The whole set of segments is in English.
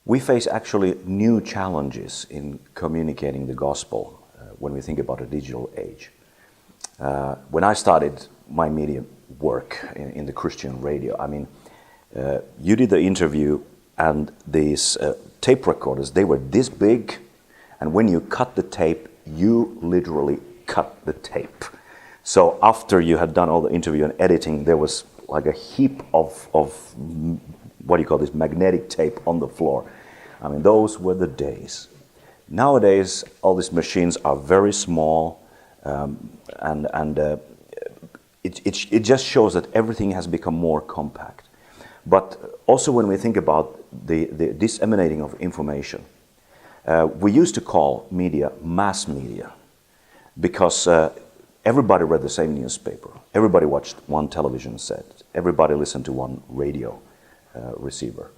We face actually new challenges in communicating the gospel when we think about a digital age. When I started my media work in the Christian radio, I mean, you did the interview and these tape recorders, they were this big, and when you cut the tape, you literally cut the tape. So after you had done all the interview and editing, there was like a heap of what do you call this, magnetic tape on the floor. I mean, those were the days. Nowadays, all these machines are very small, it just shows that everything has become more compact. But also when we think about the disseminating of information, we used to call media mass media because everybody read the same newspaper, everybody watched one television set, everybody listened to one radio receiver.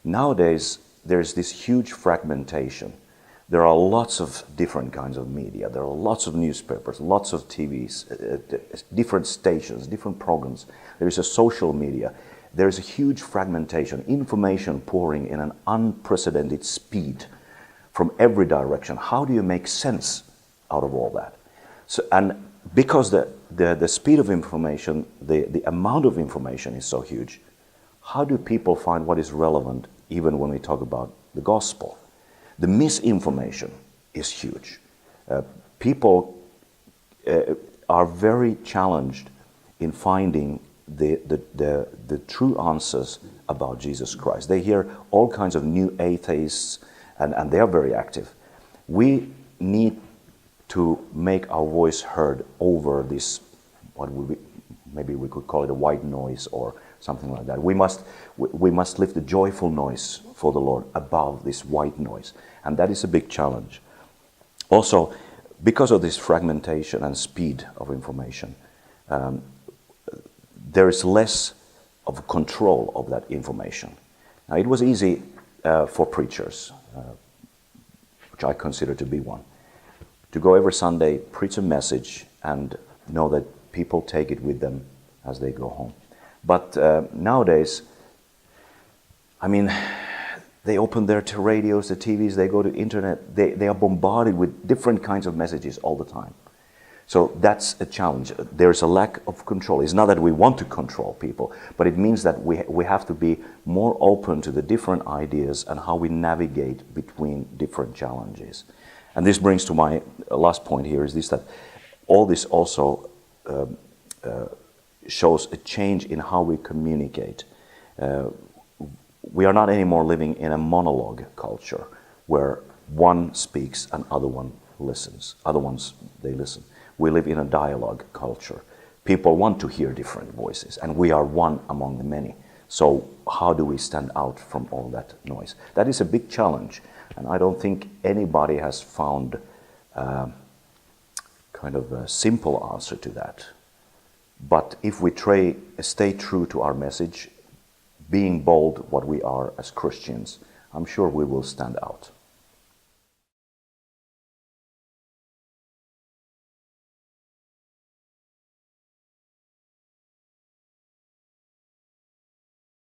Nowadays, there's this huge fragmentation. There are lots of different kinds of media. There are lots of newspapers, lots of TVs, different stations, different programs. There is a social media. There is a huge fragmentation, information pouring in an unprecedented speed from every direction. How do you make sense out of all that? So, and because the speed of information, the amount of information is so huge, how do people find what is relevant even when we talk about the gospel? The misinformation is huge. People are very challenged in finding the true answers about Jesus Christ. They hear all kinds of new atheists, and they are very active. We need to make our voice heard over this, maybe we could call it a white noise or something like that. We must lift a joyful noise for the Lord above this white noise, and that is a big challenge. Also, because of this fragmentation and speed of information, there is less of control of that information. Now, it was easy for preachers, which I consider to be one, to go every Sunday, preach a message, and know that people take it with them as they go home. But nowadays, I mean, they open their radios, the TVs, they go to internet, they are bombarded with different kinds of messages all the time. So that's a challenge. There's a lack of control. It's not that we want to control people, but it means that we have to be more open to the different ideas and how we navigate between different challenges. And this brings to my last point here, is this, that all this also shows a change in how we communicate. We are not anymore living in a monologue culture where one speaks and other one listens. Other ones, they listen. We live in a dialogue culture. People want to hear different voices, and we are one among the many. So how do we stand out from all that noise? That is a big challenge, and I don't think anybody has found kind of a simple answer to that. But if we stay true to our message, being bold what we are as Christians, I'm sure we will stand out.